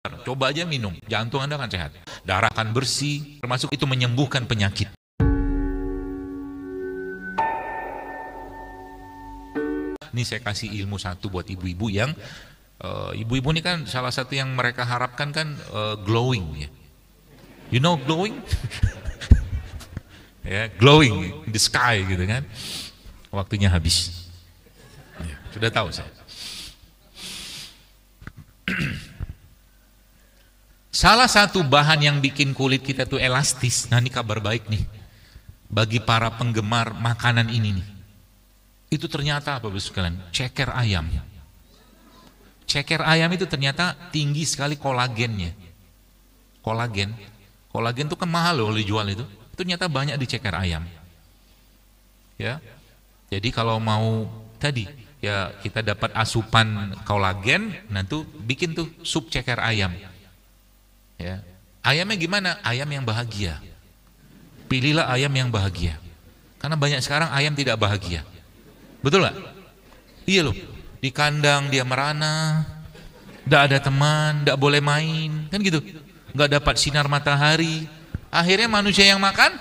Coba aja minum, jantung Anda akan sehat, darah akan bersih, termasuk itu menyembuhkan penyakit. Ini saya kasih ilmu satu buat ibu-ibu yang ibu-ibu ini kan salah satu yang mereka harapkan kan glowing ya. You know glowing? Ya, glowing in the sky gitu kan. Waktunya habis. Ya, sudah tahu saya. Salah satu bahan yang bikin kulit kita tuh elastis. Nah, ini kabar baik nih bagi para penggemar makanan ini nih. Itu ternyata apa, Bapak sekalian? Ceker ayam. Ceker ayam itu ternyata tinggi sekali kolagennya. Kolagen itu kan mahal loh kalau dijual itu. Itu ternyata banyak di ceker ayam. Ya. Jadi kalau mau tadi ya kita dapat asupan kolagen, nah tuh bikin tuh sup ceker ayam. Ya. Ayamnya gimana? Ayam yang bahagia. Pilihlah ayam yang bahagia. Karena banyak sekarang ayam tidak bahagia. Betul nggak? Iya loh. Di kandang dia merana, nggak ada teman, nggak boleh main, kan gitu. Nggak dapat sinar matahari. Akhirnya manusia yang makan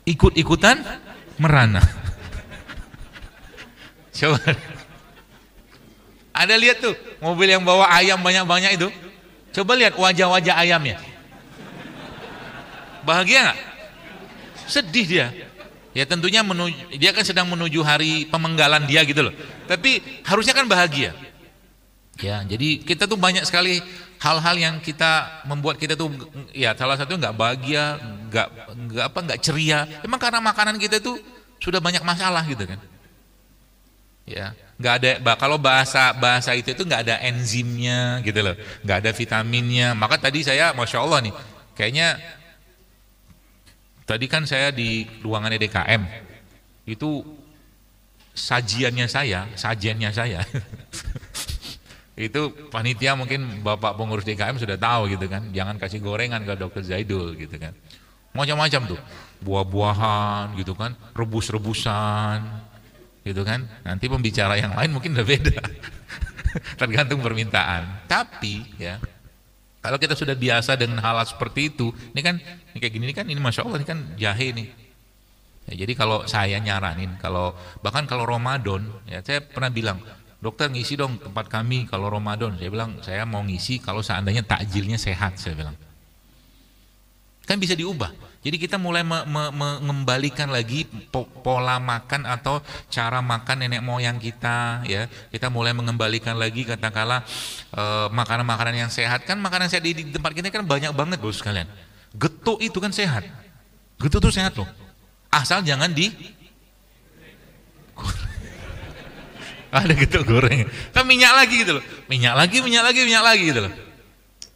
ikut-ikutan merana. Coba. Ada lihat tuh mobil yang bawa ayam banyak-banyak itu. Coba lihat wajah-wajah ayamnya. Bahagia nggak? Sedih dia. Ya tentunya dia kan sedang menuju hari pemenggalan dia gitu loh. Tapi harusnya kan bahagia. Ya, jadi kita tuh banyak sekali hal-hal yang kita membuat kita tuh ya salah satu nggak bahagia, nggak ceria. Emang karena makanan kita tuh sudah banyak masalah gitu kan. Ya, nggak ada kalau bahasa itu nggak ada enzimnya gitu loh, nggak ada vitaminnya. Maka tadi saya masya Allah nih, kayaknya tadi kan saya di ruangan DKM itu sajiannya saya itu panitia mungkin Bapak pengurus DKM sudah tahu gitu kan, jangan kasih gorengan ke Dokter Zaidul gitu kan, macam-macam tuh buah-buahan gitu kan, rebus-rebusan gitu kan. Nanti pembicara yang lain mungkin udah beda tergantung permintaan. Tapi ya kalau kita sudah biasa dengan hal seperti itu, ini kan ini kayak gini kan, ini masya Allah ini kan jahe nih ya. Jadi kalau saya nyaranin, bahkan kalau Ramadan ya, saya pernah bilang, dokter ngisi dong tempat kami kalau Ramadan. Saya bilang saya mau ngisi kalau seandainya takjilnya sehat, saya bilang kan bisa diubah. Jadi kita mulai mengembalikan lagi pola makan atau cara makan nenek moyang kita ya. Kita mulai mengembalikan lagi katakanlah makanan-makanan yang sehat. Kan makanan sehat di tempat kita kan banyak banget Bos sekalian. Getuk itu kan sehat. Getuk itu sehat loh. Asal jangan ada getuk goreng. Kan minyak lagi gitu loh. Minyak lagi gitu loh.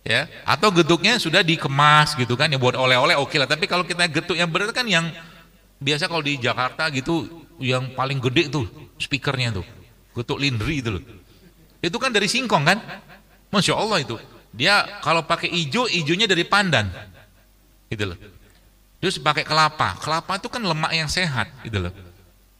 Ya, atau getuknya sudah dikemas gitu kan ya, buat oleh-oleh oke lah. Tapi kalau kita getuk yang benar kan yang biasa kalau di Jakarta gitu yang paling gede tuh speakernya tuh getuk lindri itu loh, itu kan dari singkong kan, masya Allah itu dia kalau pakai ijonya dari pandan gitu loh. Terus pakai kelapa itu kan lemak yang sehat gitu loh.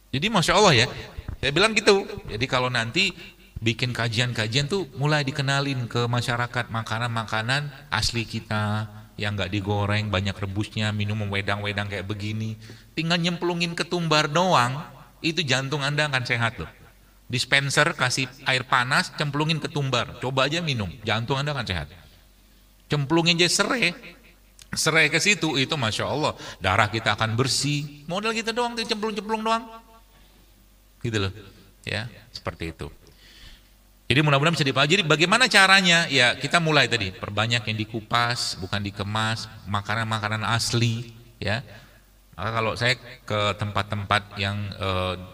Jadi masya Allah ya, saya bilang gitu. Jadi kalau nanti bikin kajian-kajian tuh mulai dikenalin ke masyarakat makanan-makanan asli kita yang nggak digoreng, banyak rebusnya, minum wedang-wedang kayak begini. Tinggal nyemplungin ketumbar doang, itu jantung Anda akan sehat loh. Dispenser kasih air panas, cemplungin ketumbar, coba aja minum, jantung Anda akan sehat. Cemplungin aja serai ke situ, itu masya Allah darah kita akan bersih. Modal kita doang, cemplung-cemplung doang, gitu loh. Ya seperti itu. Jadi mudah-mudahan bisa dipelajari. Jadi bagaimana caranya? Ya kita mulai tadi, perbanyak yang dikupas, bukan dikemas, makanan-makanan asli ya. Maka kalau saya ke tempat-tempat yang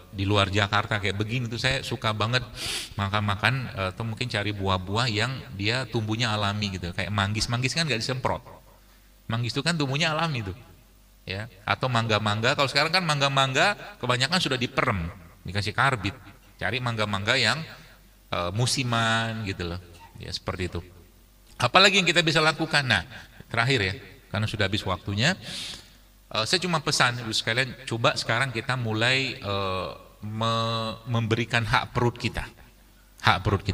di luar Jakarta kayak begini tuh saya suka banget makan-makan atau mungkin cari buah-buah yang dia tumbuhnya alami gitu. Kayak manggis kan nggak disemprot. Manggis itu kan tumbuhnya alami tuh. Ya, atau mangga-mangga. Kalau sekarang kan mangga-mangga kebanyakan sudah diperem, dikasih karbit. Cari mangga-mangga yang musiman gitu loh ya, seperti itu. Apalagi yang kita bisa lakukan? Nah terakhir ya, karena sudah habis waktunya, saya cuma pesan ibu sekalian, coba sekarang kita mulai memberikan hak perut kita. Hak perut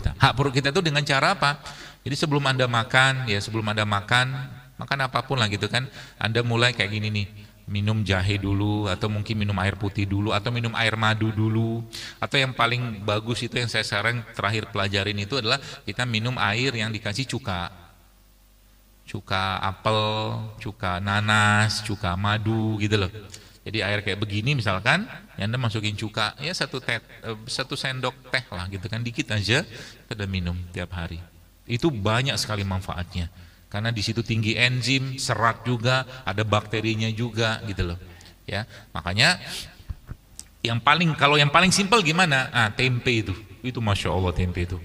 kita itu dengan cara apa? Jadi sebelum Anda makan, ya sebelum Anda makan apapun lah gitu kan, Anda mulai kayak gini nih, minum jahe dulu, atau mungkin minum air putih dulu, atau minum air madu dulu, atau yang paling bagus itu yang saya sekarang terakhir pelajarin itu adalah kita minum air yang dikasih cuka apel, cuka nanas, cuka madu gitu loh. Jadi air kayak begini misalkan, ya Anda masukin cuka, ya satu sendok teh lah gitu kan, dikit aja, kita minum tiap hari. Itu banyak sekali manfaatnya, karena di situ tinggi enzim, serat juga, ada bakterinya juga gitu loh. Ya, makanya kalau yang paling simpel gimana? Tempe itu masya Allah tempe itu.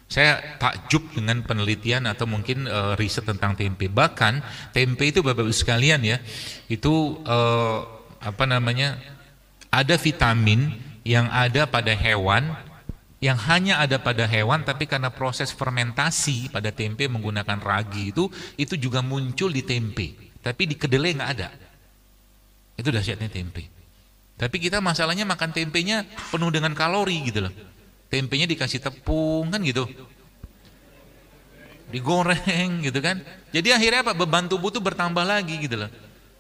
Saya takjub dengan penelitian atau mungkin riset tentang tempe. Bahkan tempe itu Bapak-Ibu sekalian ya, itu ada vitamin yang ada pada hewan, yang hanya ada pada hewan, tapi karena proses fermentasi pada tempe menggunakan ragi itu juga muncul di tempe, tapi di kedelai nggak ada. Itu dahsyatnya tempe. Tapi kita masalahnya makan tempenya penuh dengan kalori gitu loh. Tempenya dikasih tepung kan gitu, digoreng gitu kan. Jadi akhirnya apa? Beban tubuh tuh bertambah lagi gitu loh.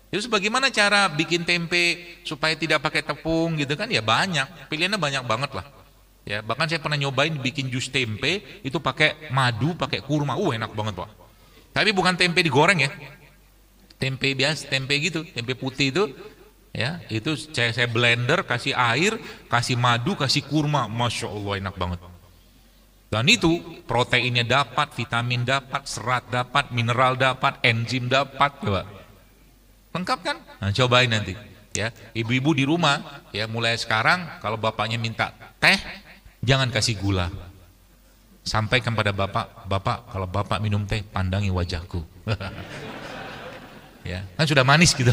Jadi bagaimana cara bikin tempe supaya tidak pakai tepung gitu kan? Ya banyak, pilihannya banyak banget lah. Ya, bahkan saya pernah nyobain bikin jus tempe itu pakai madu, pakai kurma. Enak banget, Pak. Tapi bukan tempe digoreng ya. Tempe biasa, tempe gitu, tempe putih itu ya, itu saya blender, kasih air, kasih madu, kasih kurma. Masya Allah enak banget. Dan itu proteinnya dapat, vitamin dapat, serat dapat, mineral dapat, enzim dapat, coba. Lengkap kan? Nah, cobain nanti ya. Ibu-ibu di rumah ya, mulai sekarang kalau bapaknya minta teh, jangan kasih gula. Sampaikan pada bapak kalau bapak minum teh, pandangi wajahku. Ya, kan sudah manis gitu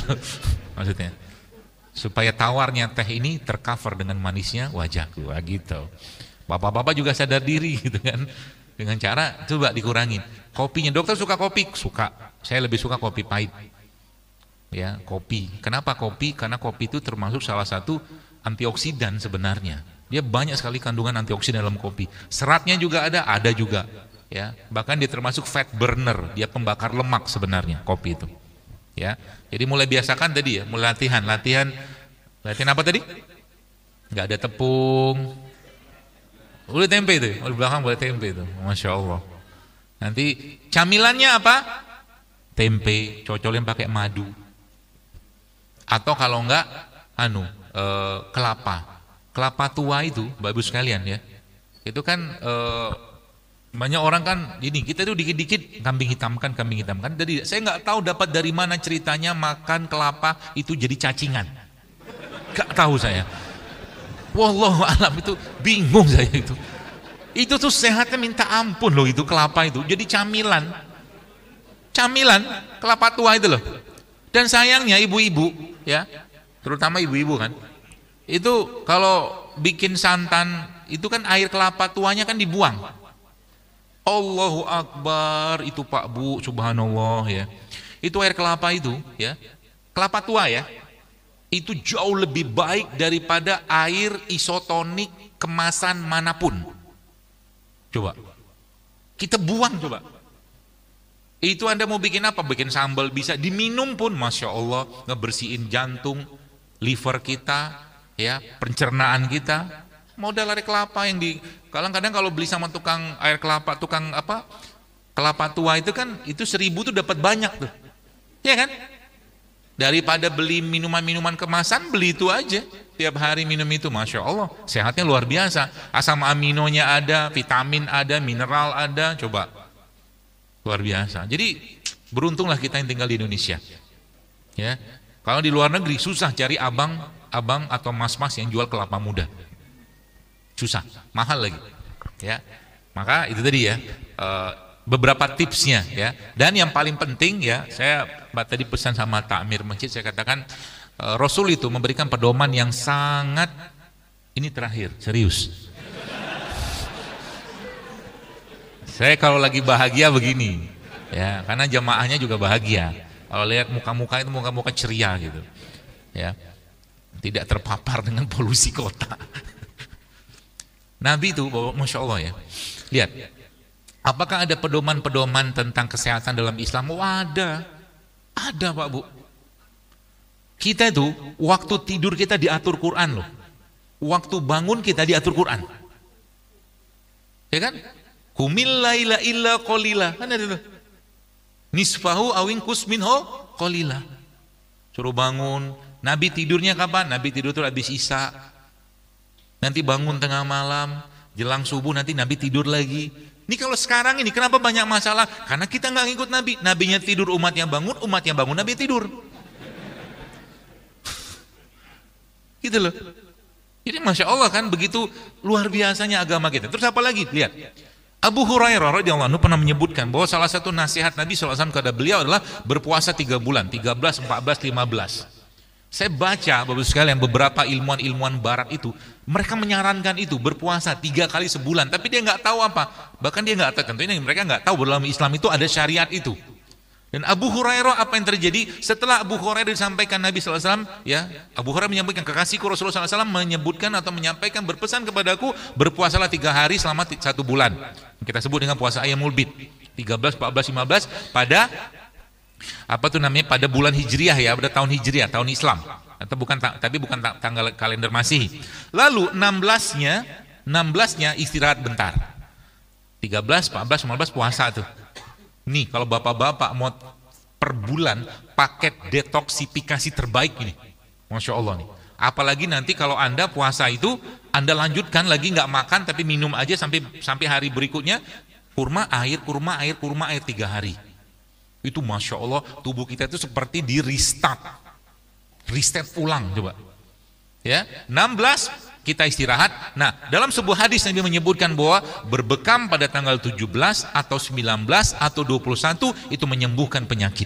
maksudnya. Supaya tawarnya teh ini tercover dengan manisnya wajahku, gitu. Bapak-bapak juga sadar diri gitu kan. Dengan cara coba dikurangin. Kopinya, dokter suka kopi? Suka. Saya lebih suka kopi pahit. Ya, kopi. Kenapa kopi? Karena kopi itu termasuk salah satu antioksidan sebenarnya. Dia banyak sekali kandungan antioksidan dalam kopi. Seratnya juga ada juga. Ya, bahkan dia termasuk fat burner, dia pembakar lemak sebenarnya kopi itu. Ya, jadi mulai biasakan tadi ya, mulai latihan apa tadi? Nggak ada tepung. Boleh tempe itu, di belakang boleh tempe itu, masya Allah. Nanti camilannya apa? Tempe, cocolin pakai madu. Atau kalau enggak, kelapa tua itu, bagus sekalian ya. Itu kan banyak orang kan, ini kita itu dikit-dikit kambing hitamkan. Jadi saya nggak tahu dapat dari mana ceritanya makan kelapa itu jadi cacingan. Nggak tahu saya. Wallahu alam, itu bingung saya itu. Itu tuh sehatnya minta ampun loh itu kelapa itu. Jadi camilan kelapa tua itu loh. Dan sayangnya ibu-ibu ya, terutama ibu-ibu kan, itu kalau bikin santan itu kan air kelapa tuanya kan dibuang. Allahu Akbar, itu Pak Bu, subhanallah ya. Itu air kelapa itu ya, kelapa tua ya, itu jauh lebih baik daripada air isotonik kemasan manapun. Coba kita buang coba. Itu Anda mau bikin apa? Bikin sambal bisa, diminum pun masya Allah, ngebersihin jantung, liver kita, ya, pencernaan kita. Modal air kelapa yang kadang-kadang kalau beli sama tukang air kelapa, kelapa tua itu kan, itu 1000 tuh dapat banyak tuh, ya kan? Daripada beli minuman-minuman kemasan, beli itu aja, tiap hari minum itu, masya Allah, sehatnya luar biasa. Asam aminonya ada, vitamin ada, mineral ada, coba. Luar biasa. Jadi beruntunglah kita yang tinggal di Indonesia. Ya, kalau di luar negeri susah cari abang atau mas-mas yang jual kelapa muda. Susah, mahal lagi. Ya, maka itu tadi ya beberapa tipsnya ya. Dan yang paling penting ya, saya tadi pesan sama takmir masjid, saya katakan Rasul itu memberikan pedoman yang sangat, ini terakhir, serius. Saya kalau lagi bahagia begini, ya, karena jamaahnya juga bahagia. Kalau lihat muka-muka itu muka-muka ceria gitu, ya, tidak terpapar dengan polusi kota. Nabi itu, masya Allah ya, lihat, Apakah ada pedoman-pedoman tentang kesehatan dalam Islam? Oh, ada Pak Bu. Kita itu waktu tidur kita diatur Quran loh, waktu bangun kita diatur Quran, ya kan? Qumil laila illa qalila, kan ada tuh, nisfahu awin kusminho qalila. Suruh bangun. Nabi tidurnya kapan? Nabi tidur tuh habis Isya, nanti bangun tengah malam, jelang subuh nanti Nabi tidur lagi. Ini kalau sekarang ini kenapa banyak masalah? Karena kita nggak ngikut Nabi. Nabinya tidur, umatnya bangun, Nabi tidur. Gitu loh. Jadi Masya Allah kan, begitu luar biasanya agama kita. Terus apa lagi? Lihat. Abu Hurairah radhiyallahu anhu pernah menyebutkan bahwa salah satu nasihat Nabi SAW kepada beliau adalah berpuasa 3 bulan, 13, 14, 15. Saya baca Bapak sekalian, beberapa ilmuwan barat itu mereka menyarankan itu berpuasa 3 kali sebulan, tapi dia nggak tahu apa, bahkan dia nggak tahu, tentunya mereka nggak tahu dalam Islam itu ada syariat itu. Dan Abu Hurairah, apa yang terjadi setelah Abu Hurairah disampaikan Nabi SAW, ya, Abu Hurairah menyampaikan, kekasihku Rasulullah SAW menyebutkan atau menyampaikan, berpesan kepadaku, berpuasalah 3 hari selama 1 bulan. Kita sebut dengan puasa Ayyamul Bid, 13, 14, 15 pada apa tuh namanya, pada bulan Hijriah, ya, pada tahun Hijriah, tahun Islam, atau bukan, tapi bukan tanggal kalender Masehi. Lalu 16-nya istirahat bentar, 13, 14, 15 puasa tuh. Nih kalau bapak-bapak mau per bulan paket detoksifikasi terbaik ini, Masya Allah nih. Apalagi nanti kalau Anda puasa itu Anda lanjutkan lagi, nggak makan tapi minum aja sampai hari berikutnya, kurma air 3 hari. Itu Masya Allah, tubuh kita itu seperti di restart ulang coba. Ya, 16 kita istirahat. Nah, dalam sebuah hadis Nabi menyebutkan bahwa berbekam pada tanggal 17 atau 19 atau 21 itu menyembuhkan penyakit.